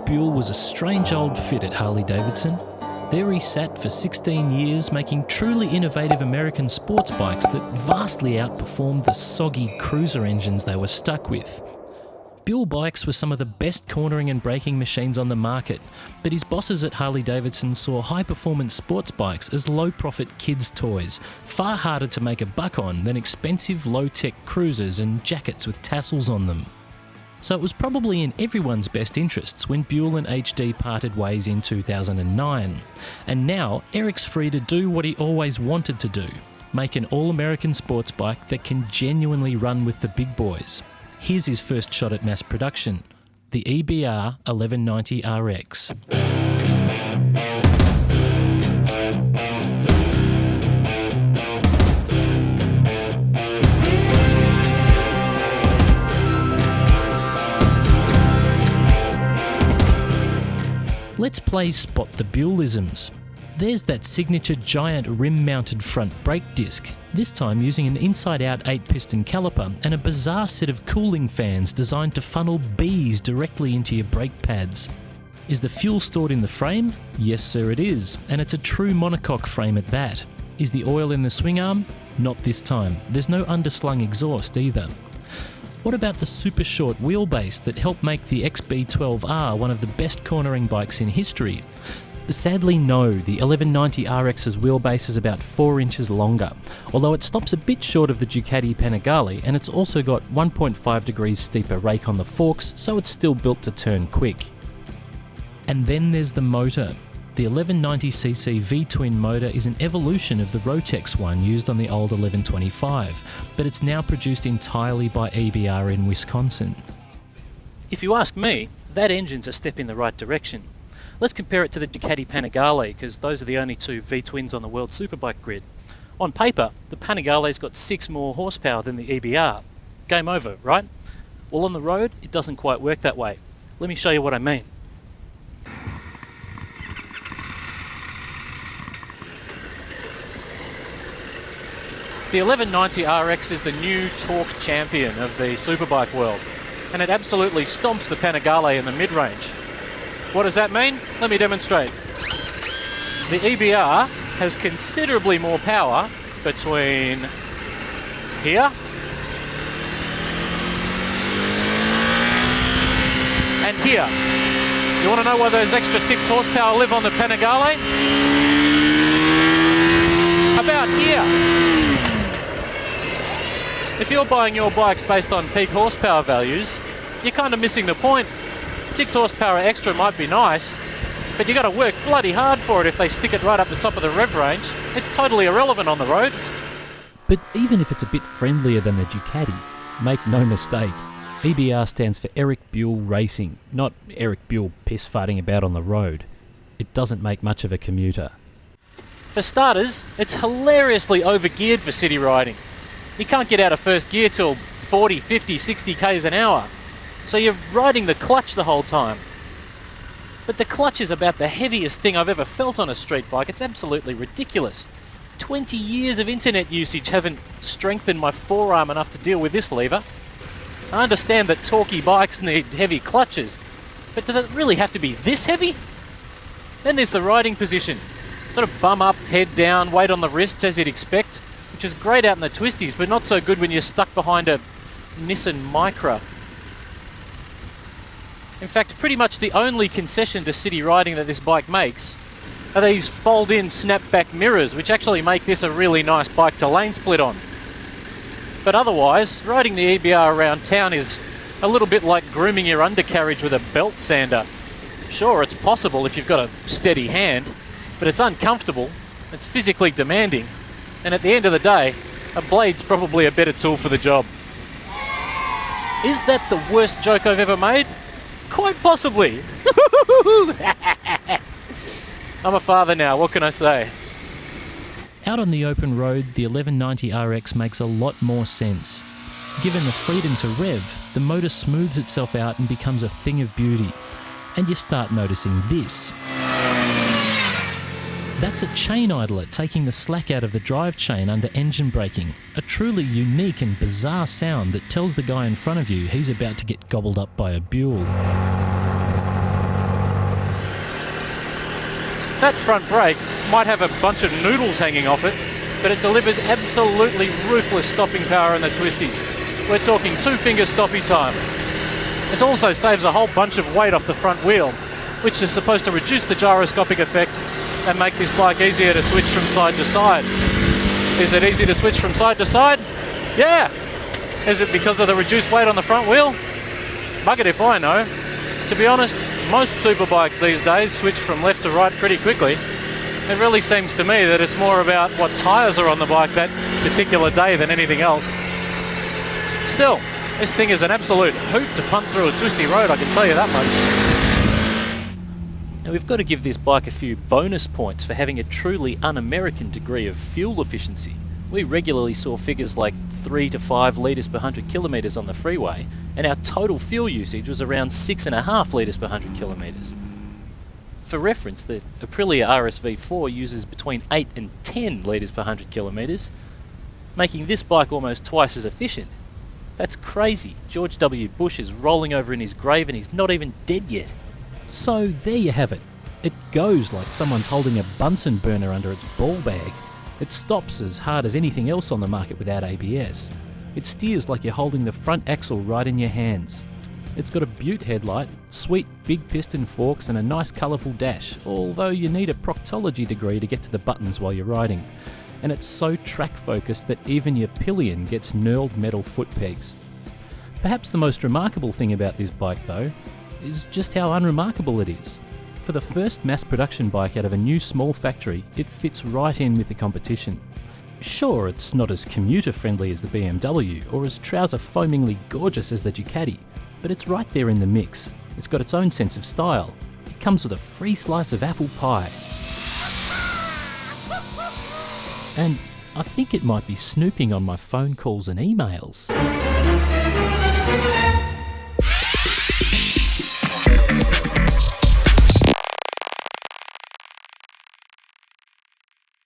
Erik Buell was a strange old fit at Harley-Davidson. There he sat for 16 years making truly innovative American sports bikes that vastly outperformed the soggy cruiser engines they were stuck with. Buell bikes were some of the best cornering and braking machines on the market, but his bosses at Harley-Davidson saw high-performance sports bikes as low-profit kids' toys, far harder to make a buck on than expensive low-tech cruisers and jackets with tassels on them. So it was probably in everyone's best interests when Buell and HD parted ways in 2009. And now Erik's free to do what he always wanted to do, make an all-American sports bike that can genuinely run with the big boys. Here's his first shot at mass production, the EBR 1190RX. Let's play Spot the Buellisms. There's that signature giant rim-mounted front brake disc, this time using an inside-out 8-piston caliper and a bizarre set of cooling fans designed to funnel bees directly into your brake pads. Is the fuel stored in the frame? Yes sir it is, and it's a true monocoque frame at that. Is the oil in the swing arm? Not this time. There's no underslung exhaust either. What about the super short wheelbase that helped make the XB12R one of the best cornering bikes in history? Sadly no, the 1190RX's wheelbase is about 4 inches longer, although it stops a bit short of the Ducati Panigale, and it's also got 1.5 degrees steeper rake on the forks, so it's still built to turn quick. And then there's the motor. The 1190cc V-twin motor is an evolution of the Rotex one used on the old 1125, but it's now produced entirely by EBR in Wisconsin. If you ask me, that engine's a step in the right direction. Let's compare it to the Ducati Panigale, because those are the only two V-twins on the World Superbike grid. On paper, the Panigale's got 6 more horsepower than the EBR. Game over, right? Well, on the road, it doesn't quite work that way. Let me show you what I mean. The 1190RX is the new torque champion of the superbike world, and it absolutely stomps the Panigale in the mid-range. What does that mean? Let me demonstrate. The EBR has considerably more power between here and here. You want to know why those extra 6 horsepower live on the Panigale? About here. If you're buying your bikes based on peak horsepower values, you're kind of missing the point. 6 horsepower extra might be nice, but you got to work bloody hard for it if they stick it right up the top of the rev range. It's totally irrelevant on the road. But even if it's a bit friendlier than the Ducati, make no mistake, EBR stands for Erik Buell Racing, not Erik Buell piss-farting about on the road. It doesn't make much of a commuter. For starters, it's hilariously overgeared for city riding. You can't get out of first gear till 40, 50, 60 k's an hour. So you're riding the clutch the whole time. But the clutch is about the heaviest thing I've ever felt on a street bike. It's absolutely ridiculous. 20 years of internet usage haven't strengthened my forearm enough to deal with this lever. I understand that torquey bikes need heavy clutches, but does it really have to be this heavy? Then there's the riding position. Sort of bum up, head down, weight on the wrists as you'd expect, which is great out in the twisties, but not so good when you're stuck behind a Nissan Micra. In fact, pretty much the only concession to city riding that this bike makes are these fold-in snap-back mirrors, which actually make this a really nice bike to lane split on. But otherwise, riding the EBR around town is a little bit like grooming your undercarriage with a belt sander. Sure, it's possible if you've got a steady hand, but it's uncomfortable, it's physically demanding, and at the end of the day, a blade's probably a better tool for the job. Is that the worst joke I've ever made? Quite possibly. I'm a father now, what can I say? Out on the open road, the 1190RX makes a lot more sense. Given the freedom to rev, the motor smooths itself out and becomes a thing of beauty. And you start noticing this. That's a chain idler taking the slack out of the drive chain under engine braking. A truly unique and bizarre sound that tells the guy in front of you he's about to get gobbled up by a Buell. That front brake might have a bunch of noodles hanging off it, but it delivers absolutely ruthless stopping power in the twisties. We're talking 2-finger stoppy time. It also saves a whole bunch of weight off the front wheel, which is supposed to reduce the gyroscopic effect and make this bike easier to switch from side to side. Is it easy to switch from side to side? Yeah! Is it because of the reduced weight on the front wheel? Buggered if I know. To be honest, most superbikes these days switch from left to right pretty quickly. It really seems to me that it's more about what tyres are on the bike that particular day than anything else. Still, this thing is an absolute hoot to punt through a twisty road, I can tell you that much. Now we've got to give this bike a few bonus points for having a truly un-American degree of fuel efficiency. We regularly saw figures like 3 to 5 litres per 100 kilometres on the freeway, and our total fuel usage was around 6.5 litres per 100 kilometres. For reference, the Aprilia RSV4 uses between 8 and 10 litres per 100 kilometres, making this bike almost twice as efficient. That's crazy. George W. Bush is rolling over in his grave and he's not even dead yet. So there you have it. It goes like someone's holding a Bunsen burner under its ball bag. It stops as hard as anything else on the market without ABS. It steers like you're holding the front axle right in your hands. It's got a butte headlight, sweet big piston forks and a nice colourful dash, although you need a proctology degree to get to the buttons while you're riding. And it's so track focused that even your pillion gets knurled metal foot pegs. Perhaps the most remarkable thing about this bike though is just how unremarkable it is. For the first mass production bike out of a new small factory, it fits right in with the competition. Sure, it's not as commuter friendly as the BMW or as trouser foamingly gorgeous as the Ducati, but it's right there in the mix. It's got its own sense of style. It comes with a free slice of apple pie. And I think it might be snooping on my phone calls and emails.